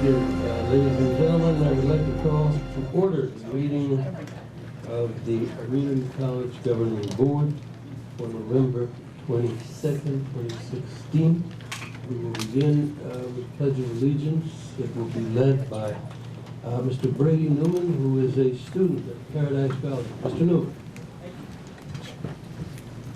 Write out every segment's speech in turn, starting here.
Ladies and gentlemen, I would like to call to order the meeting of the Community College Governing Board for November 22nd, 2016. We will begin with Pledge of Allegiance. It will be led by Mr. Brady Newman, who is a student at Paradise Valley. Mr. Newman.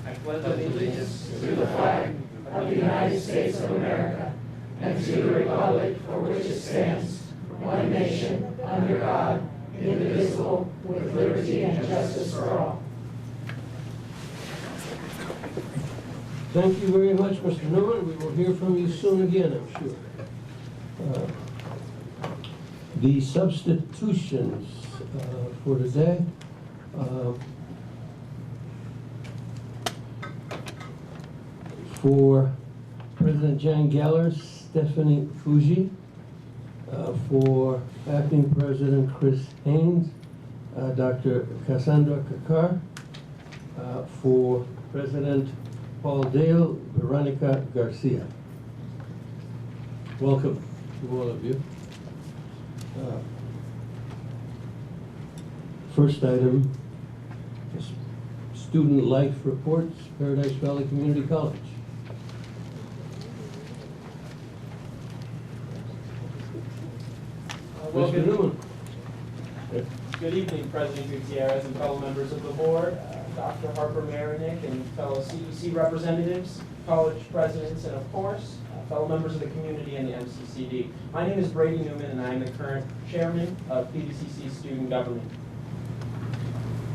I pledge allegiance to the flag of the United States of America and to the republic for which it stands, one nation, under God, indivisible, with liberty and justice for all. Thank you very much, Mr. Newman. We will hear from you soon again, I'm sure. The substitutions for today. For President Jan Geller, Stephanie Fuji. For Acting President Chris Haynes, Dr. Cassandra Kakar. For President Paul Dale, Veronica Garcia. Welcome to all of you. First item is student life reports, Paradise Valley Community College. Mr. Newman. Good evening, President Gutierrez and fellow members of the board, Dr. Harper Marinick and fellow CEC representatives, college presidents, and of course, fellow members of the community and the MCCD. My name is Brady Newman and I am the current chairman of PVCC Student Government.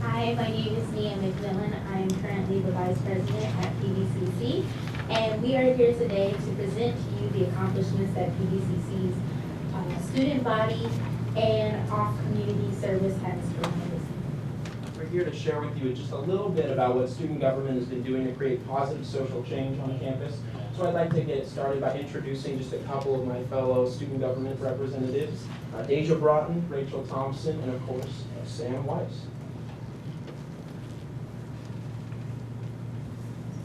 Hi, my name is Nia McMillan. I am currently the vice president at PVCC, and we are here today to present to you the accomplishments that PVCC's student body and off-community service has provided. We're here to share with you just a little bit about what student government has been doing to create positive social change on campus. So I'd like to get started by introducing just a couple of my fellow student government representatives, Deja Broughton, Rachel Thompson, and of course, Sam Weiss.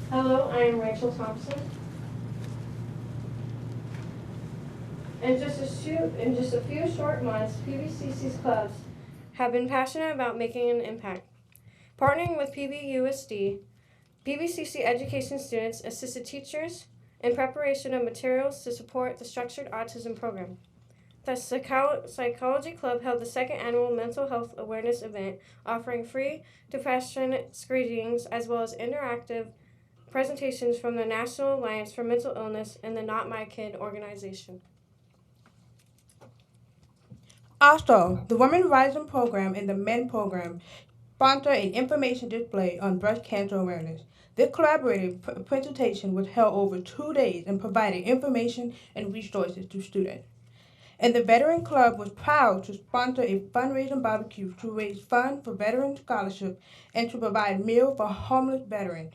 Hello, I am Rachel Thompson. In just a few short months, PVCC's clubs have been passionate about making an impact. Partnering with PVUSD, PVCC education students assisted teachers in preparation of materials to support the structured autism program. The Psychology Club held the second annual mental health awareness event, offering free depression screenings as well as interactive presentations from the National Alliance for Mental Illness and the Not My Kid organization. Also, the Women Rising program and the Men program sponsor an information display on breast cancer awareness. This collaborative presentation was held over 2 days and provided information and resources to students. And the Veteran Club was proud to sponsor a fundraising barbecue to raise funds for veteran scholarship and to provide meals for homeless veterans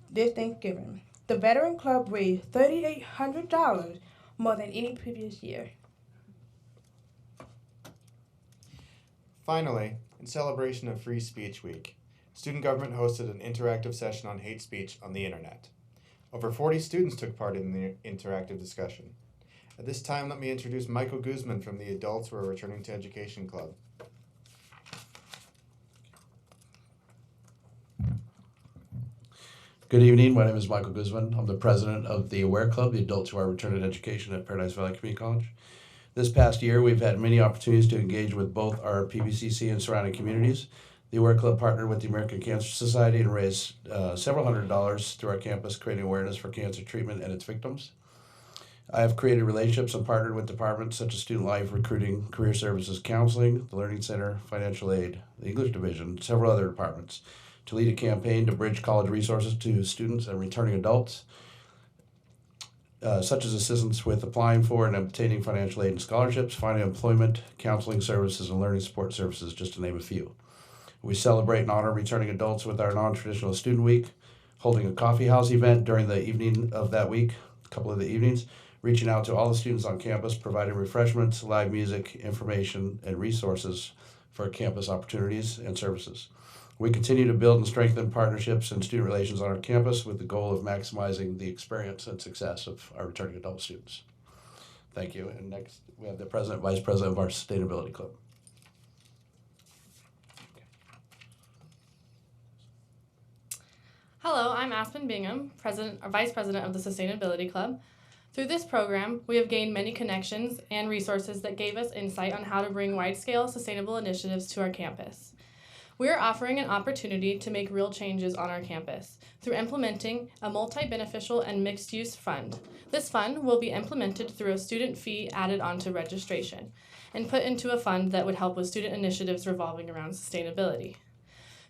this Thanksgiving. The Veteran Club raised $3,800, more than any previous year. Finally, in celebration of Free Speech Week, Student Government hosted an interactive session on hate speech on the internet. Over 40 students took part in the interactive discussion. At this time, let me introduce Michael Guzman from the Adults Who Are Returning to Education Club. Good evening. My name is Michael Guzman. I'm the president of the AWARE Club, the Adults Who Are Returning to Education at Paradise Valley Community College. This past year, we've had many opportunities to engage with both our PVCC and surrounding communities. The AWARE Club partnered with the American Cancer Society and raised several $100s through our campus, creating awareness for cancer treatment and its victims. I have created relationships and partnered with departments such as Student Life, Recruiting, Career Services, Counseling, the Learning Center, Financial Aid, the English Division, several other departments, to lead a campaign to bridge college resources to students and returning adults, such as assistance with applying for and obtaining financial aid and scholarships, finding employment, counseling services, and learning support services, just to name a few. We celebrate and honor returning adults with our non-traditional student week, holding a coffee house event during the evening of that week, a couple of the evenings, reaching out to all the students on campus, providing refreshments, live music, information, and resources for campus opportunities and services. We continue to build and strengthen partnerships and student relations on our campus with the goal of maximizing the experience and success of our returning adult students. Thank you. And next, we have the president, vice president of our Sustainability Club. Hello, I'm Aspen Bingham, Vice President of the Sustainability Club. Through this program, we have gained many connections and resources that gave us insight on how to bring wide-scale sustainable initiatives to our campus. We are offering an opportunity to make real changes on our campus through implementing a multi-beneficial and mixed-use fund. This fund will be implemented through a student fee added onto registration and put into a fund that would help with student initiatives revolving around sustainability.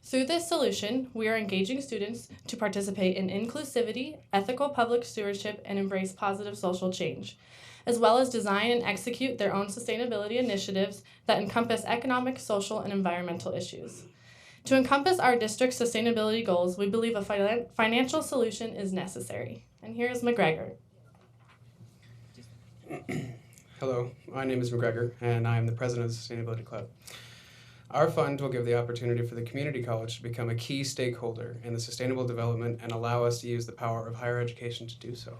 Through this solution, we are engaging students to participate in inclusivity, ethical public stewardship, and embrace positive social change, as well as design and execute their own sustainability initiatives that encompass economic, social, and environmental issues. To encompass our district's sustainability goals, we believe a financial solution is necessary. And here's McGregor. Hello, my name is McGregor, and I am the president of the Sustainability Club. Our fund will give the opportunity for the community college to become a key stakeholder in the sustainable development and allow us to use the power of higher education to do so.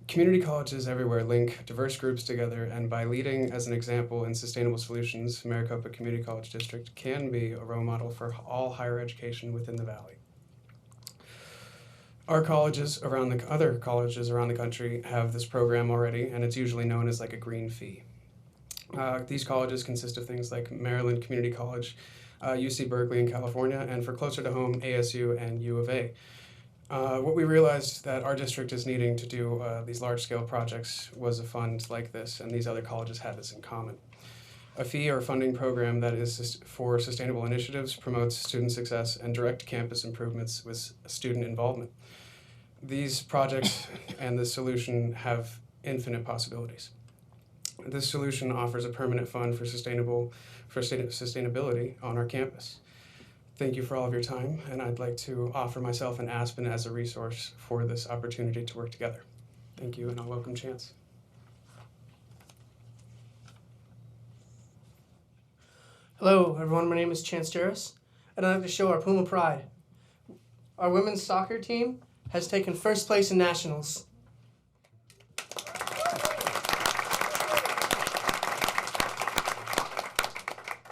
Community colleges everywhere link diverse groups together, and by leading as an example in sustainable solutions, Maricopa Community College District can be a role model for all higher education within the Valley. Our colleges other colleges around the country have this program already, and it's usually known as like a green fee. These colleges consist of things like Maryland Community College, UC Berkeley in California, and for closer to home, ASU and U of A. What we realized that our district is needing to do these large-scale projects was a fund like this, and these other colleges had this in common. A fee or funding program that is for sustainable initiatives, promotes student success, and direct campus improvements with student involvement. These projects and this solution have infinite possibilities. This solution offers a permanent fund for sustainability on our campus. Thank you for all of your time, and I'd like to offer myself and Aspen as a resource for this opportunity to work together. Thank you, and I'll welcome Chance. Hello, everyone. My name is Chance Jarris, and I'd like to show our Puma pride. Our women's soccer team has taken first place in nationals.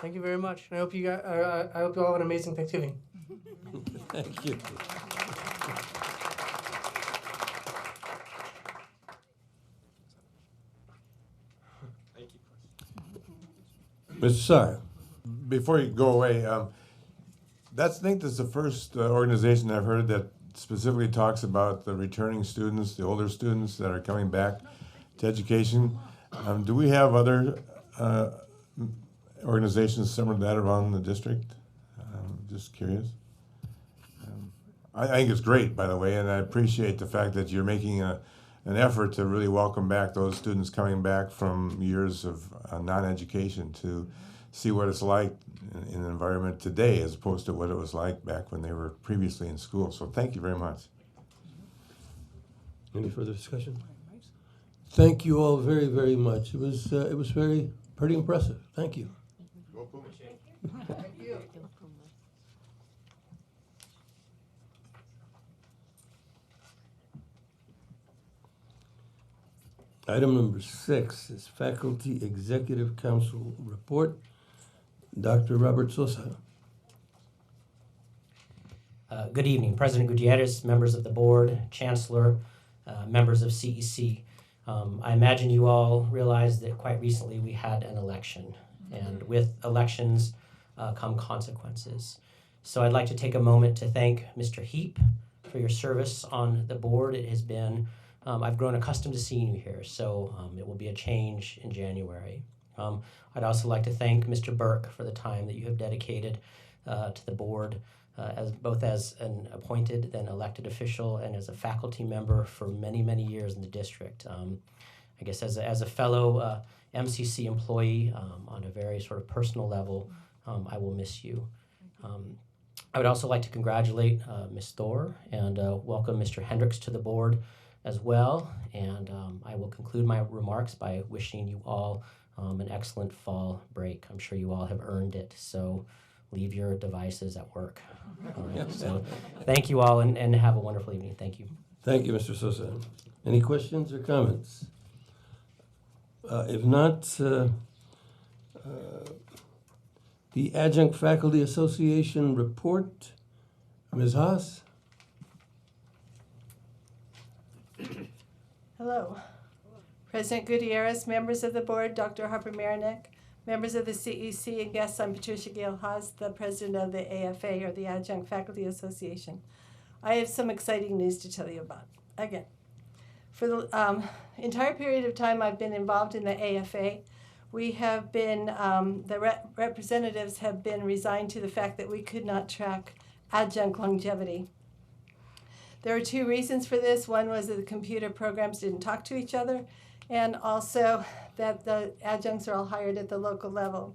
Thank you very much. I hope you all have an amazing Thanksgiving. Thank you. Mr. Sire. Before you go away, I think that's the first organization I've heard that specifically talks about the returning students, the older students that are coming back to education. Do we have other organizations similar to that around the district? Just curious. I think it's great, by the way, and I appreciate the fact that you're making an effort to really welcome back those students coming back from years of non-education to see what it's like in the environment today as opposed to what it was like back when they were previously in school. So thank you very much. Any further discussion? Thank you all very, very much. It was pretty impressive. Thank you. Thank you. Item number 6 is Faculty Executive Council Report. Dr. Robert Sosa. Good evening, President Gutierrez, members of the board, Chancellor, members of CEC. I imagine you all realize that quite recently we had an election, and with elections come consequences. So I'd like to take a moment to thank Mr. Heap for your service on the board. It has been, I've grown accustomed to seeing you here, so it will be a change in January. I'd also like to thank Mr. Burke for the time that you have dedicated to the board, both as an appointed, then elected official, and as a faculty member for many, many years in the district. I guess as a fellow MCC employee on a very sort of personal level, I will miss you. I would also like to congratulate Ms. Thor and welcome Mr. Hendricks to the board as well. And I will conclude my remarks by wishing you all an excellent fall break. I'm sure you all have earned it, so leave your devices at work. So thank you all, and have a wonderful evening. Thank you. Thank you, Mr. Sosa. Any questions or comments? If not, the Adjunct Faculty Association report. Ms. Haas? Hello. President Gutierrez, members of the board, Dr. Harper Marinick, members of the CEC, and guests, I'm Patricia Gale Haas, the president of the AFA, or the Adjunct Faculty Association. I have some exciting news to tell you about. Again, for the entire period of time I've been involved in the AFA, we have been, the representatives have been resigned to the fact that we could not track adjunct longevity. There are two reasons for this. One was that the computer programs didn't talk to each other, and also that the adjuncts are all hired at the local level.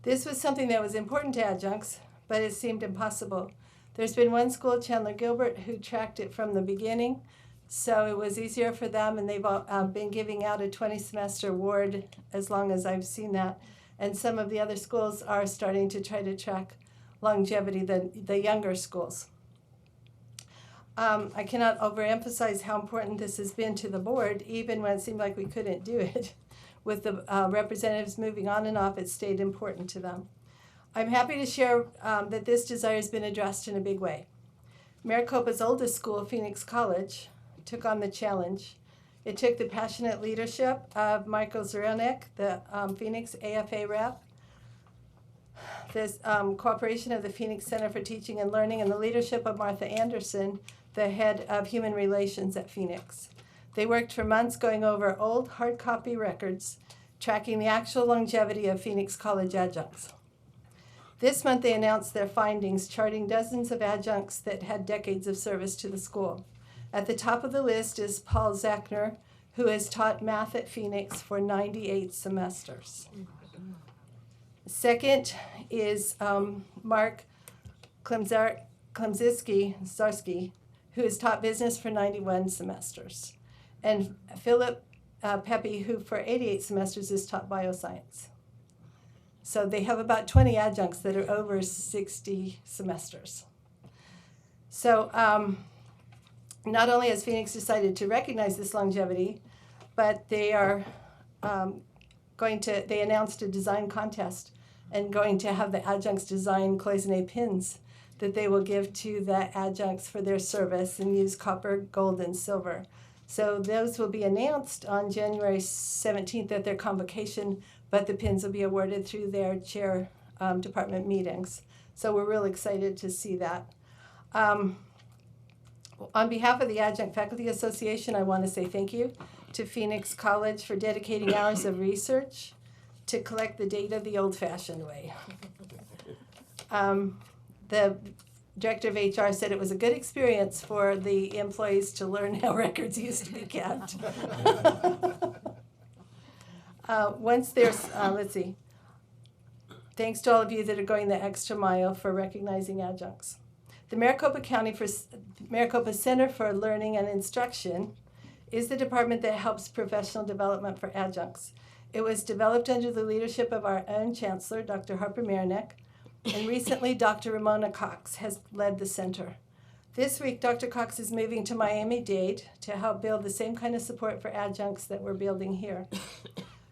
This was something that was important to adjuncts, but it seemed impossible. There's been one school, Chandler Gilbert, who tracked it from the beginning, so it was easier for them, and they've been giving out a 20-semester award as long as I've seen that. And some of the other schools are starting to try to track longevity, the younger schools. I cannot overemphasize how important this has been to the board, even when it seemed like we couldn't do it. With the representatives moving on and off, it stayed important to them. I'm happy to share that this desire has been addressed in a big way. Maricopa's oldest school, Phoenix College, took on the challenge. It took the passionate leadership of Michael Zeranek, the Phoenix AFA rep, the cooperation of the Phoenix Center for Teaching and Learning, and the leadership of Martha Anderson, the head of Human Relations at Phoenix. They worked for months going over old hard copy records, tracking the actual longevity of Phoenix College adjuncts. This month they announced their findings, charting dozens of adjuncts that had decades of service to the school. At the top of the list is Paul Zachner, who has taught math at Phoenix for 98 semesters. Second is Mark Klemczewski-Zarski, who has taught business for 91 semesters. And Philip Pepe, who for 88 semesters has taught bioscience. So they have about 20 adjuncts that are over 60 semesters. So not only has Phoenix decided to recognize this longevity, but they are they announced a design contest and going to have the adjuncts design cloisonne pins that they will give to the adjuncts for their service and use copper, gold, and silver. So those will be announced on January 17th at their convocation, but the pins will be awarded through their chair department meetings. So we're really excited to see that. On behalf of the Adjunct Faculty Association, I want to say thank you to Phoenix College for dedicating hours of research to collect the data the old-fashioned way. The director of HR said it was a good experience for the employees to learn how records used to be kept. Once there's, let's see, thanks to all of you that are going the extra mile for recognizing adjuncts. The Maricopa Center for Learning and Instruction is the department that helps professional development for adjuncts. It was developed under the leadership of our own chancellor, Dr. Harper Marinick, and recently Dr. Ramona Cox has led the center. This week, Dr. Cox is moving to Miami-Dade to help build the same kind of support for adjuncts that we're building here.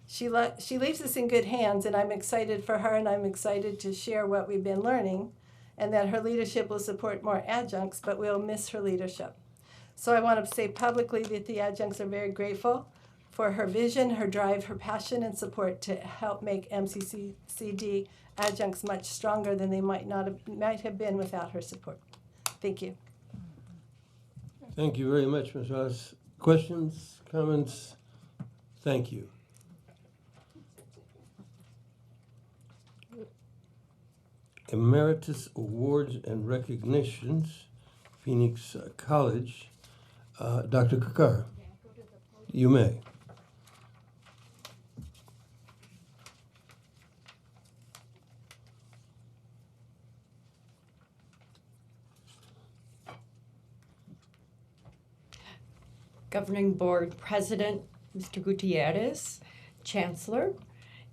She leaves us in good hands, and I'm excited for her, and I'm excited to share what we've been learning, and that her leadership will support more adjuncts, but we'll miss her leadership. So I want to say publicly that the adjuncts are very grateful for her vision, her drive, her passion, and support to help make MCCD adjuncts much stronger than they might have been without her support. Thank you. Thank you very much, Ms. Ross. Questions, comments? Thank you. Emeritus Awards and Recognitions, Phoenix College. Dr. Kakar, you may. Governing Board President, Mr. Gutierrez, Chancellor,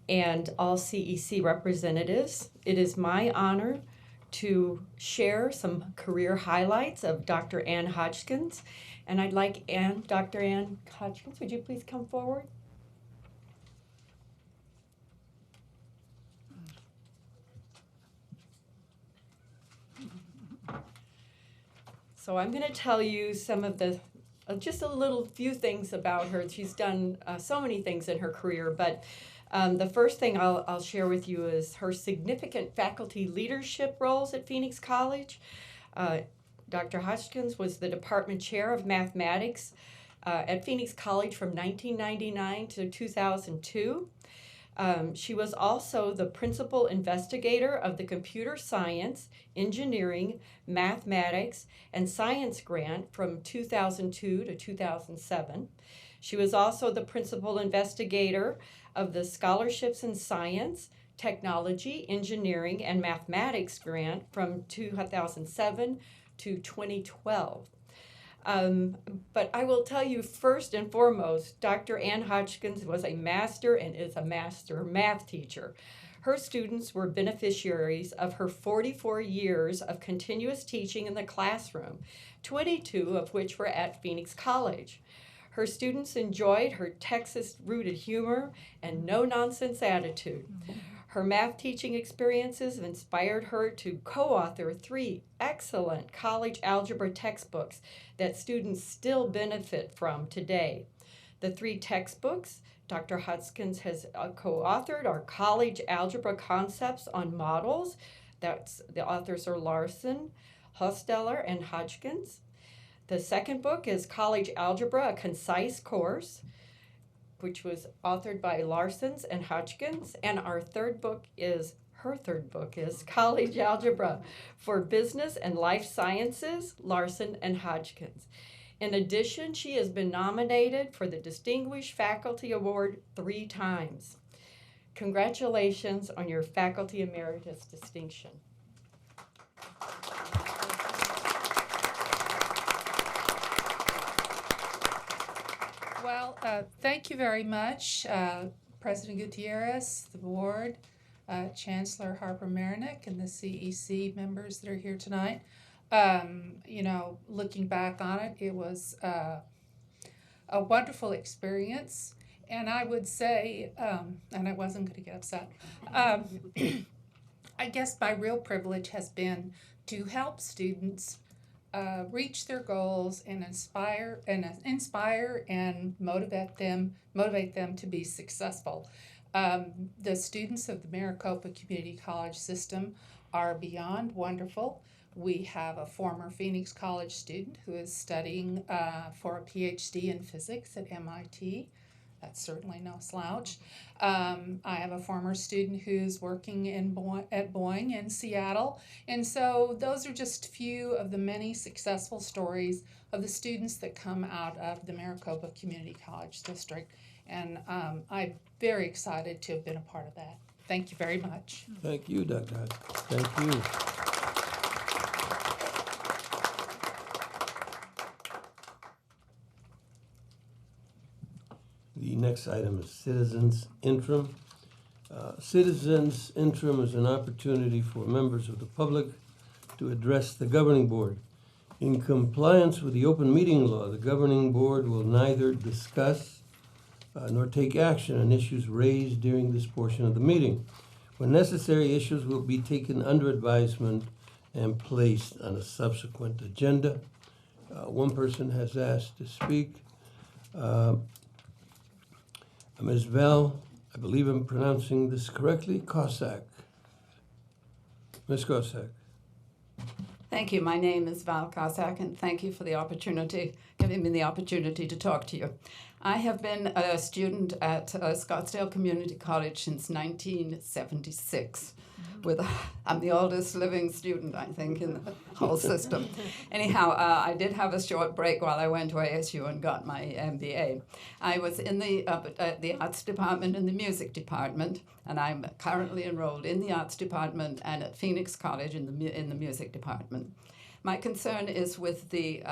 and all CEC representatives. It is my honor to share some career highlights of Dr. Ann Hodgkins. And I'd like Dr. Ann Hodgkins, would you please come forward? So I'm going to tell you some of the, just a little few things about her. She's done so many things in her career, but the first thing I'll share with you is her significant faculty leadership roles at Phoenix College. Dr. Hodgkins was the department chair of mathematics at Phoenix College from 1999 to 2002. She was also the principal investigator of the Computer Science, Engineering, Mathematics, and Science Grant from 2002 to 2007. She was also the principal investigator of the Scholarships in Science, Technology, Engineering, and Mathematics Grant from 2007 to 2012. But I will tell you first and foremost, Dr. Ann Hodgkins was a master and is a master math teacher. Her students were beneficiaries of her 44 years of continuous teaching in the classroom, 22 of which were at Phoenix College. Her students enjoyed her Texas-rooted humor and no-nonsense attitude. Her math teaching experiences have inspired her to co-author 3 excellent college algebra textbooks that students still benefit from today. The 3 textbooks Dr. Hodgkins has co-authored are College Algebra Concepts on Models. The authors are Larson, Hosteller, and Hodgkins. The second book is College Algebra, A Concise Course, which was authored by Larson's and Hodgkins. And her third book is College Algebra for Business and Life Sciences, Larson and Hodgkins. In addition, she has been nominated for the Distinguished Faculty Award 3 times. Congratulations on your Faculty Emeritus distinction. Well, thank you very much, President Gutierrez, the board, Chancellor Harper-Marinick, and the CEC members that are here tonight. Looking back on it, it was a wonderful experience. And I would say, and I wasn't going to get upset, I guess my real privilege has been to help students reach their goals and inspire and motivate them to be successful. The students of the Maricopa Community College system are beyond wonderful. We have a former Phoenix College student who is studying for a PhD in physics at MIT. That's certainly no slouch. I have a former student who's working at Boeing in Seattle. And so those are just a few of the many successful stories of the students that come out of the Maricopa Community College District. And I'm very excited to have been a part of that. Thank you very much. Thank you, Dr. Hodgkins. Thank you. The next item is Citizens Interim. Citizens Interim is an opportunity for members of the public to address the governing board. In compliance with the open meeting law, the governing board will neither discuss nor take action on issues raised during this portion of the meeting. When necessary, issues will be taken under advisement and placed on a subsequent agenda. One person has asked to speak. Ms. Val, I believe I'm pronouncing this correctly, Cossack. Ms. Cossack. Thank you. My name is Val Cossack, and thank you for the opportunity, giving me the opportunity to talk to you. I have been a student at Scottsdale Community College since 1976. I'm the oldest living student, I think, in the whole system. Anyhow, I did have a short break while I went to ASU and got my MBA. I was in the arts department and the music department, and I'm currently enrolled in the arts department and at Phoenix College in the music department. My concern is with the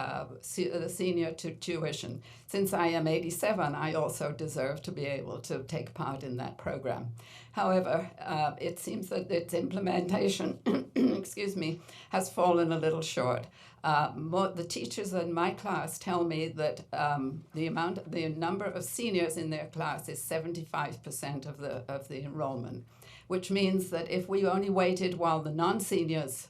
senior tuition. Since I am 87, I also deserve to be able to take part in that program. However, it seems that its implementation, has fallen a little short. The teachers in my class tell me that the number of seniors in their class is 75% of the enrollment. which means that if we only waited while the non-seniors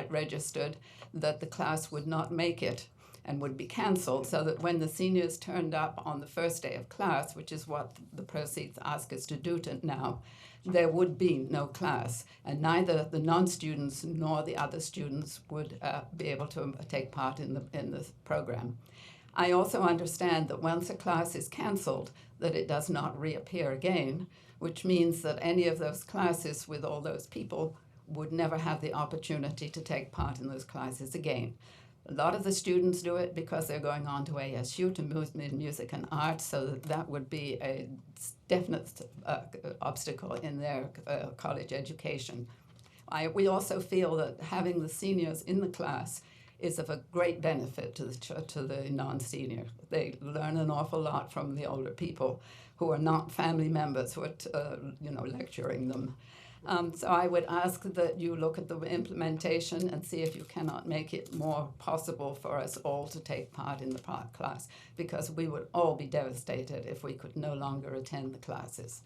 registered, that the class would not make it and would be cancelled, so that when the seniors turned up on the first day of class, which is what the proceeds ask us to do now, there would be no class, and neither the non-students nor the other students would be able to take part in the program. I also understand that once a class is cancelled, that it does not reappear again, which means that any of those classes with all those people would never have the opportunity to take part in those classes again. A lot of the students do it because they're going on to ASU, to music and art, so that would be a definite obstacle in their college education. We also feel that having the seniors in the class is of a great benefit to the non-senior. They learn an awful lot from the older people who are not family members who are lecturing them. So I would ask that you look at the implementation and see if you cannot make it more possible for us all to take part in the class, because we would all be devastated if we could no longer attend the classes.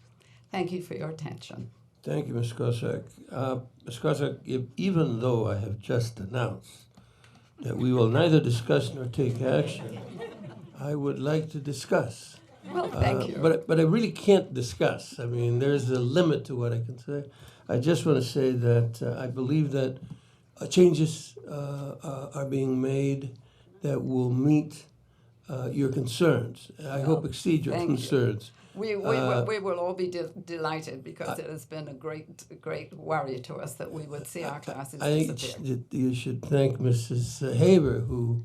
Thank you for your attention. Thank you, Ms. Kosak. Ms. Kosak, even though I have just announced that we will neither discuss nor take action, I would like to discuss. Well, thank you. But I really can't discuss. I mean, there's a limit to what I can say. I just want to say that I believe that changes are being made that will meet your concerns. I hope exceed your concerns. We will all be delighted, because it has been a great worry to us that we would see our classes disappear. I think you should thank Mrs. Haber, who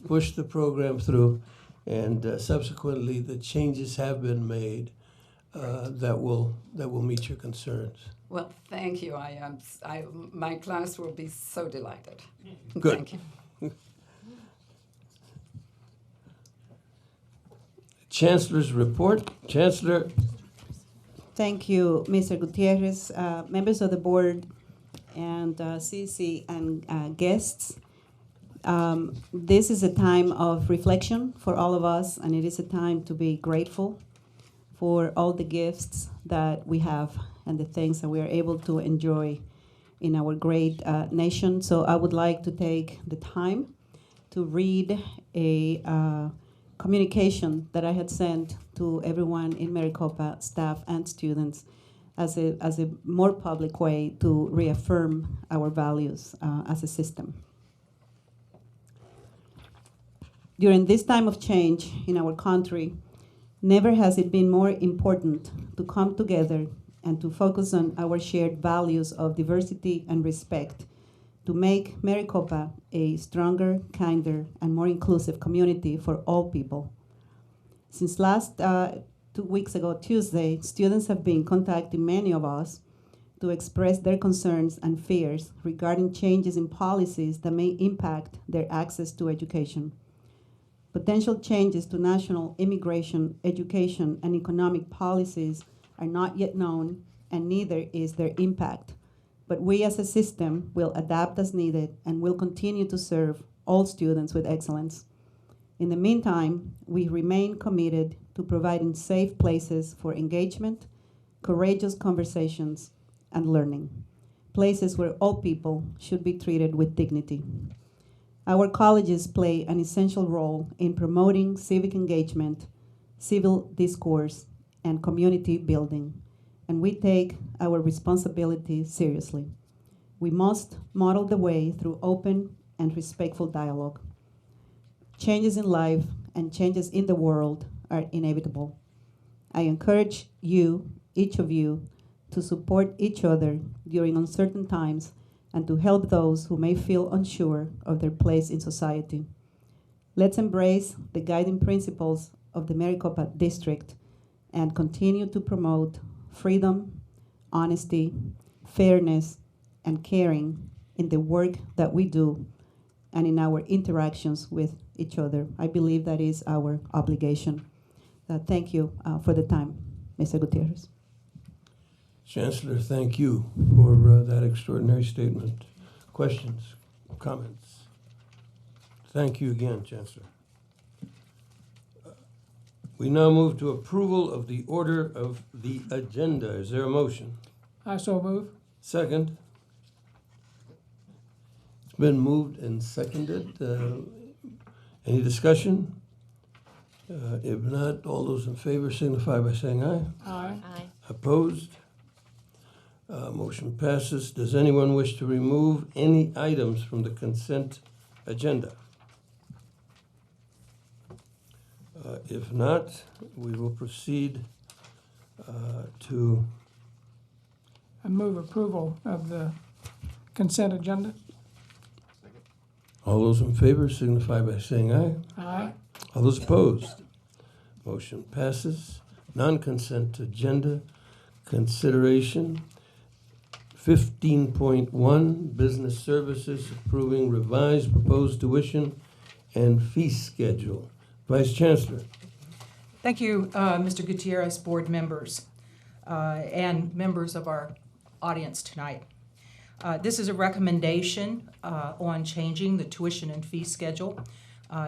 pushed the program through, and subsequently the changes have been made that will meet your concerns. Well, thank you. My class will be so delighted. Good. Thank you. Chancellor's report. Chancellor. Thank you, Mr. Gutierrez, members of the board, and CC and guests. This is a time of reflection for all of us, and it is a time to be grateful for all the gifts that we have and the things that we are able to enjoy in our great nation. So I would like to take the time to read a communication that I had sent to everyone in Maricopa, staff and students, as a more public way to reaffirm our values as a system. During this time of change in our country, never has it been more important to come together and to focus on our shared values of diversity and respect, to make Maricopa a stronger, kinder, and more inclusive community for all people. Since last 2 weeks ago, Tuesday, students have been contacting many of us to express their concerns and fears regarding changes in policies that may impact their access to education. Potential changes to national immigration, education, and economic policies are not yet known, and neither is their impact. But we as a system will adapt as needed and will continue to serve all students with excellence. In the meantime, we remain committed to providing safe places for engagement, courageous conversations, and learning, places where all people should be treated with dignity. Our colleges play an essential role in promoting civic engagement, civil discourse, and community building, and we take our responsibility seriously. We must model the way through open and respectful dialogue. Changes in life and changes in the world are inevitable. I encourage you, each of you, to support each other during uncertain times and to help those who may feel unsure of their place in society. Let's embrace the guiding principles of the Maricopa District and continue to promote freedom, honesty, fairness, and caring in the work that we do and in our interactions with each other. I believe that is our obligation. Thank you for the time, Mr. Gutierrez. Chancellor, thank you for that extraordinary statement. Questions, comments? Thank you again, Chancellor. We now move to approval of the order of the agenda. Is there a motion? I so move. Second. It's been moved and seconded. Any discussion? If not, all those in favor signify by saying aye. Aye. Opposed? Motion passes. Does anyone wish to remove any items from the consent agenda? If not, we will proceed to I move approval of the consent agenda. all those in favor signify by saying aye. Aye. All those opposed? Motion passes. Non-consent agenda consideration. 15.1, business services, approving revised proposed tuition and fee schedule. Vice Chancellor. Thank you, Mr. Gutierrez, board members, and members of our audience tonight. This is a recommendation on changing the tuition and fee schedule.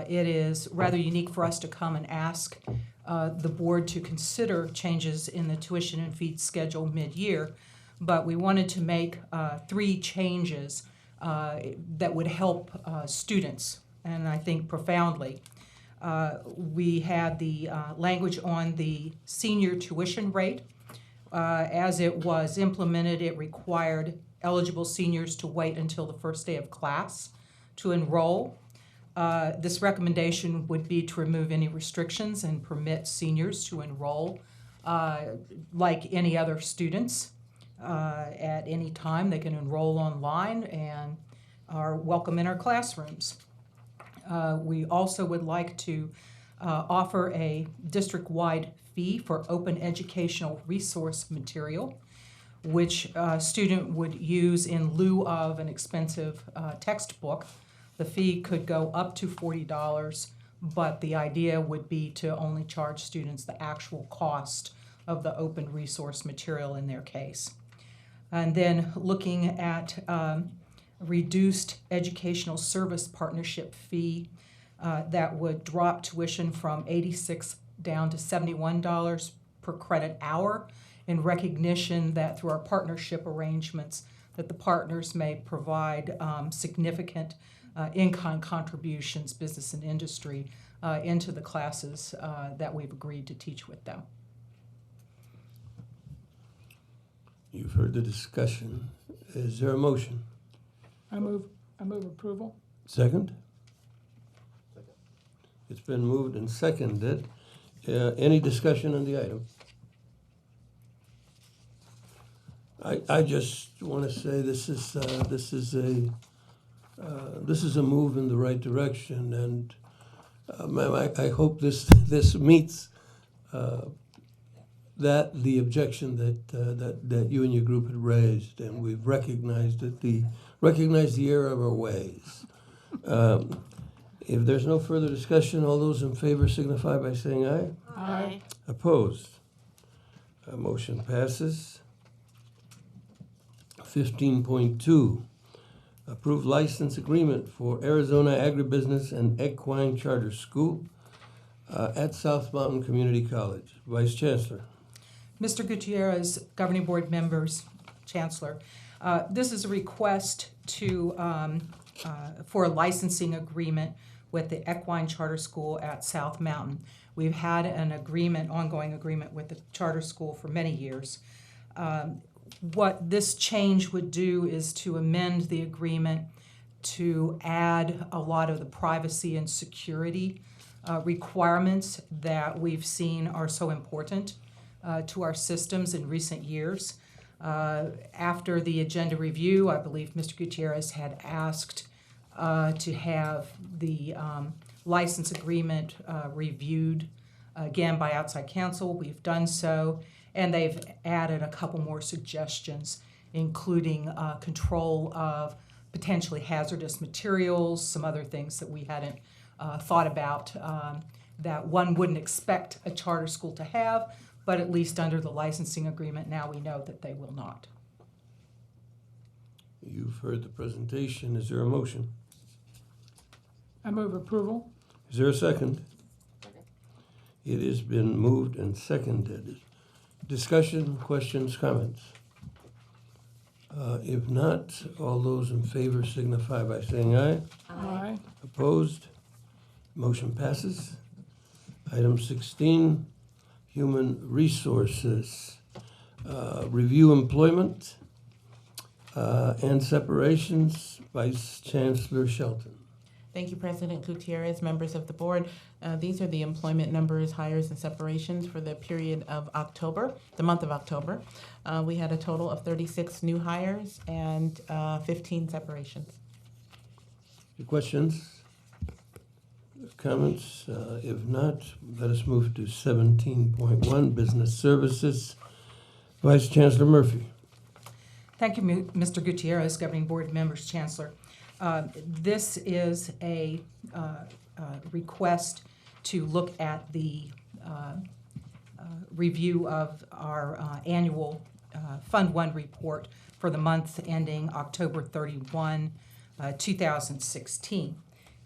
It is rather unique for us to come and ask the board to consider changes in the tuition and fee schedule mid-year, but we wanted to make 3 changes that would help students, and I think profoundly. We had the language on the senior tuition rate. As it was implemented, it required eligible seniors to wait until the first day of class to enroll. This recommendation would be to remove any restrictions and permit seniors to enroll like any other students at any time. They can enroll online and are welcome in our classrooms. We also would like to offer a district-wide fee for open educational resource material, which a student would use in lieu of an expensive textbook. The fee could go up to $40, but the idea would be to only charge students the actual cost of the open resource material in their case. And then looking at reduced educational service partnership fee that would drop tuition from $86 down to $71 per credit hour, in recognition that through our partnership arrangements that the partners may provide significant in-kind contributions, business and industry, into the classes that we've agreed to teach with them. You've heard the discussion. Is there a motion? I move approval. Second? It's been moved and seconded. Any discussion on the item? I just want to say this is a move in the right direction, and I hope this meets the objection that you and your group had raised, and we've recognized the error of our ways. If there's no further discussion, all those in favor signify by saying aye. Aye. Opposed? Motion passes. 15.2, approved license agreement for Arizona Agribusiness and Equine Charter School at South Mountain Community College. Vice Chancellor. Mr. Gutierrez, governing board members, Chancellor, this is a request for a licensing agreement with the Equine Charter School at South Mountain. We've had an ongoing agreement with the charter school for many years. What this change would do is to amend the agreement to add a lot of the privacy and security requirements that we've seen are so important to our systems in recent years. After the agenda review, I believe Mr. Gutierrez had asked to have the license agreement reviewed again by outside counsel. We've done so, and they've added a couple more suggestions, including control of potentially hazardous materials, some other things that we hadn't thought about that one wouldn't expect a charter school to have, but at least under the licensing agreement now we know that they will not. You've heard the presentation. Is there a motion? I move approval. Is there a second? It has been moved and seconded. Discussion, questions, comments? If not, all those in favor signify by saying aye. Aye. Opposed? Motion passes. Item 16, Human Resources. Review employment and separations. Vice Chancellor Shelton. Thank you, President Gutierrez, members of the board. These are the employment numbers, hires, and separations for the period of October, the month of October. We had a total of 36 new hires and 15 separations. Any questions? Comments? If not, let us move to 17.1, Business Services. Vice Chancellor Murphy. Thank you, Mr. Gutierrez, Governing Board members, Chancellor. This is a request to look at the review of our annual Fund 1 report for the month ending October 31, 2016.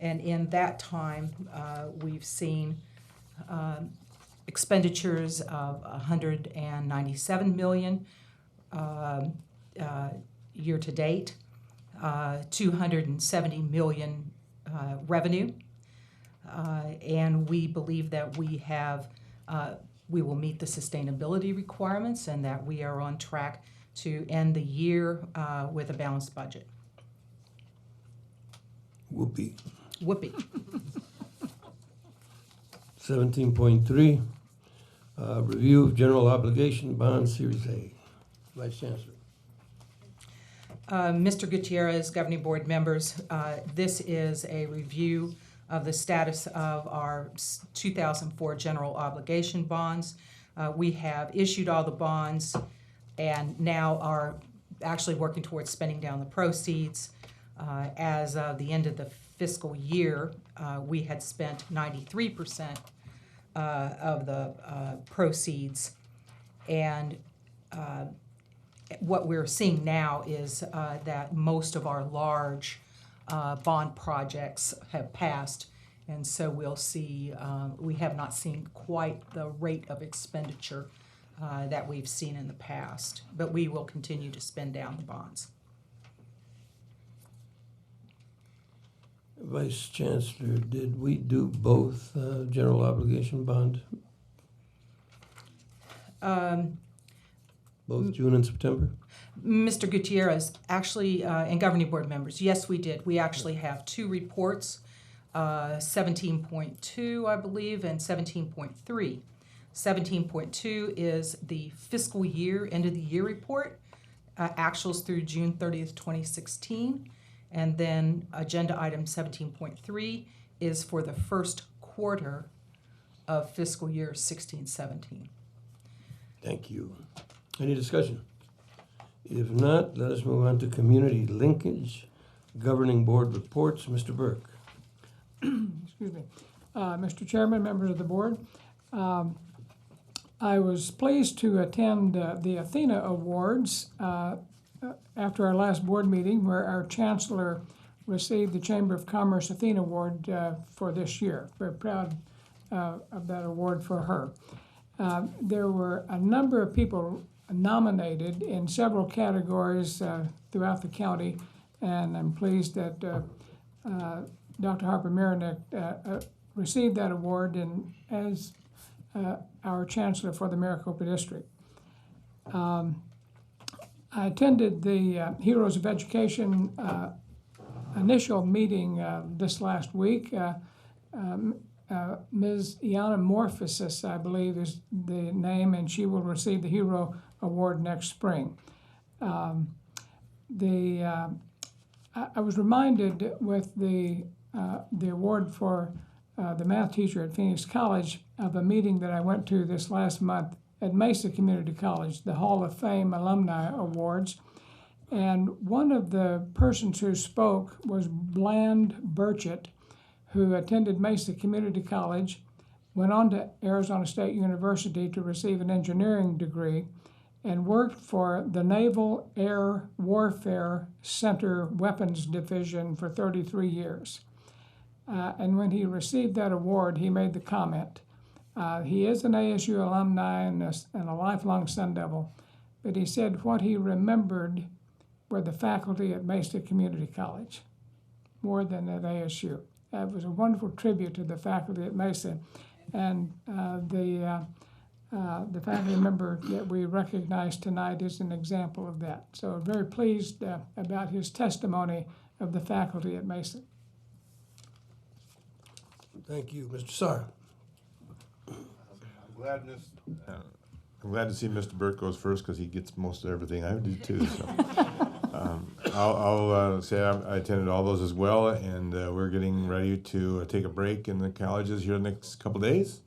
And in that time, we've seen expenditures of $197 million year to date, $270 million revenue, and we believe that we will meet the sustainability requirements and that we are on track to end the year with a balanced budget. Whoopee. Whoopee. 17.3, Review of General Obligation Bond Series A. Vice Chancellor. Mr. Gutierrez, Governing Board members, this is a review of the status of our 2004 general obligation bonds. We have issued all the bonds and now are actually working towards spending down the proceeds. As of the end of the fiscal year, we had spent 93% of the proceeds, and what we're seeing now is that most of our large bond projects have passed, and so we'll see, we have not seen quite the rate of expenditure that we've seen in the past, but we will continue to spend down the bonds. Vice Chancellor, did we do both general obligation bond? Both June and September? Mr. Gutierrez, actually, and Governing Board members, yes, we did. We actually have two reports, 17.2, I believe, and 17.3. 17.2 is the fiscal year, end of the year report, actuals through June 30th, 2016. And then agenda item 17.3 is for the first quarter of fiscal year 16-17. Thank you. Any discussion? If not, let us move on to community linkage. Governing Board reports. Mr. Burke. Excuse me. Mr. Chairman, members of the board, I was pleased to attend the Athena Awards after our last board meeting, where our Chancellor received the Chamber of Commerce Athena Award for this year. Very proud of that award for her. There were a number of people nominated in several categories throughout the county, and I'm pleased that Dr. Harper Marinick received that award and as our Chancellor for the Maricopa District. I attended the Heroes of Education initial meeting this last week. Ms. Iana Morphosis, I believe, is the name, and she will receive the Hero Award next spring. I was reminded with the award for the math teacher at Phoenix College of a meeting that I went to this last month at Mesa Community College, the Hall of Fame Alumni Awards. And one of the persons who spoke was Bland Burchett, who attended Mesa Community College, went on to Arizona State University to receive an engineering degree, and worked for the Naval Air Warfare Center Weapons Division for 33 years. And when he received that award, he made the comment He is an ASU alumni and a lifelong Sun Devil, but he said what he remembered were the faculty at Mesa Community College more than at ASU. It was a wonderful tribute to the faculty at Mesa, and the faculty member that we recognize tonight is an example of that. So very pleased about his testimony of the faculty at Mesa. Thank you, Mr. Sarr. I'm glad to see Mr. Burke goes first because he gets most of everything. I do too. So. I'll say I attended all those as well, and we're getting ready to take a break in the colleges here the next couple days,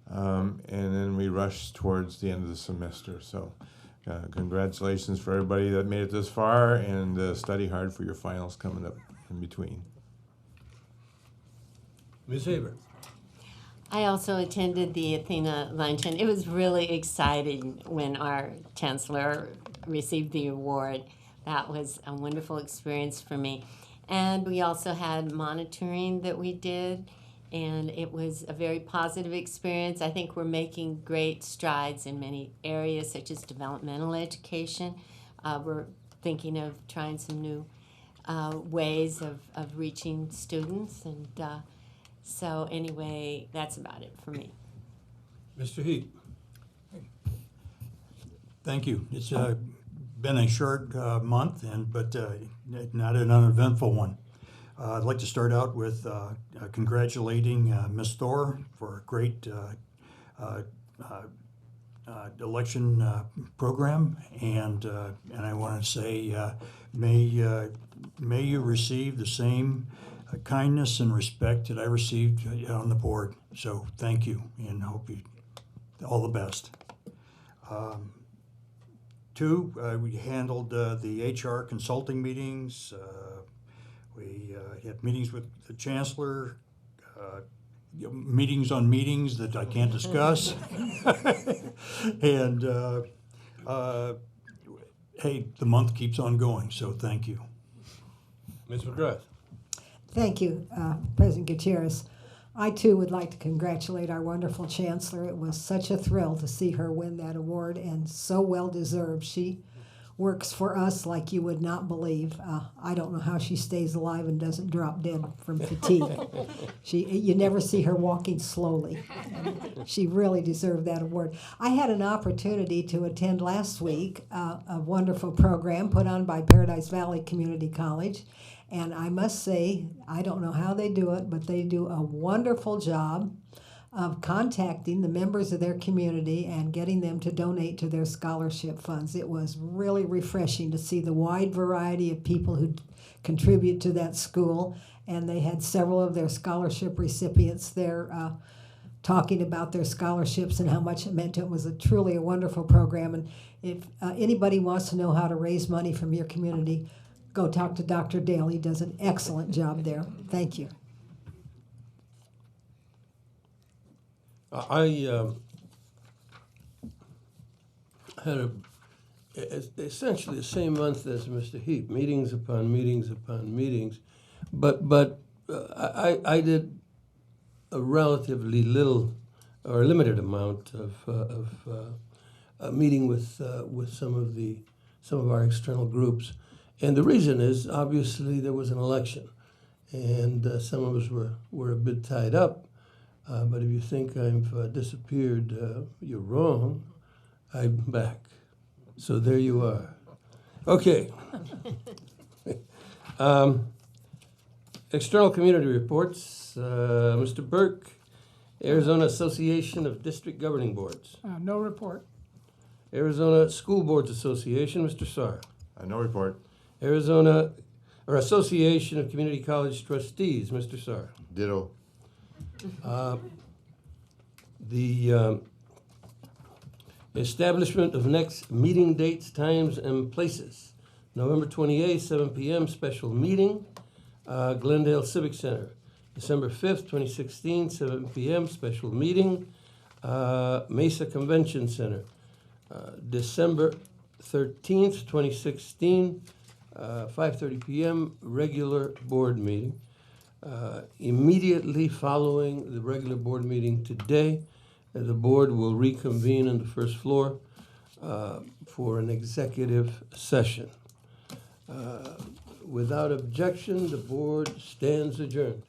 and then we rush towards the end of the semester. So congratulations for everybody that made it this far, and study hard for your finals coming up in between. Ms. Haber. I also attended the Athena luncheon. It was really exciting when our chancellor received the award. That was a wonderful experience for me. And we also had monitoring that we did, and it was a very positive experience. I think we're making great strides in many areas, such as developmental education. We're thinking of trying some new ways of reaching students, and so anyway, that's about it for me. Mr. Heap. Thank you. It's been a short month, but not an uneventful one. I'd like to start out with congratulating Ms. Thor for a great election program, and I want to say may you receive the same kindness and respect that I received on the board. So thank you, and hope you all the best. Two, we handled the HR consulting meetings. We had meetings with the chancellor, meetings on meetings that I can't discuss. And hey, the month keeps on going, so thank you. Ms. McGrath. Thank you, President Gutierrez. I too would like to congratulate our wonderful chancellor. It was such a thrill to see her win that award, and so well deserved. She works for us like you would not believe. I don't know how she stays alive and doesn't drop dead from fatigue. You never see her walking slowly. She really deserved that award. I had an opportunity to attend last week a wonderful program put on by Paradise Valley Community College. And I must say, I don't know how they do it, but they do a wonderful job of contacting the members of their community and getting them to donate to their scholarship funds. It was really refreshing to see the wide variety of people who contribute to that school, and they had several of their scholarship recipients there talking about their scholarships and how much it meant to them. It was truly a wonderful program, and if anybody wants to know how to raise money from your community, go talk to Dr. Dale. He does an excellent job there. Thank you. I had essentially the same month as Mr. Heap, meetings upon meetings upon meetings, but I did a relatively little or limited amount of meeting with some of our external groups. And the reason is, obviously, there was an election, and some of us were a bit tied up. But if you think I've disappeared, you're wrong. I'm back. So there you are. Okay. External community reports. Mr. Burke, Arizona Association of District Governing Boards. No report. Arizona School Boards Association, Mr. Sarr. No report. Arizona Association of Community College Trustees, Mr. Sarr. Ditto. The establishment of next meeting dates, times, and places. November 28th, 7 p.m., special meeting, Glendale Civic Center. December 5th, 2016, 7 p.m., special meeting, Mesa Convention Center. December 13th, 2016, 5:30 p.m., regular board meeting. Immediately following the regular board meeting today, The board will reconvene on the first floor for an executive session. Without objection, the board stands adjourned.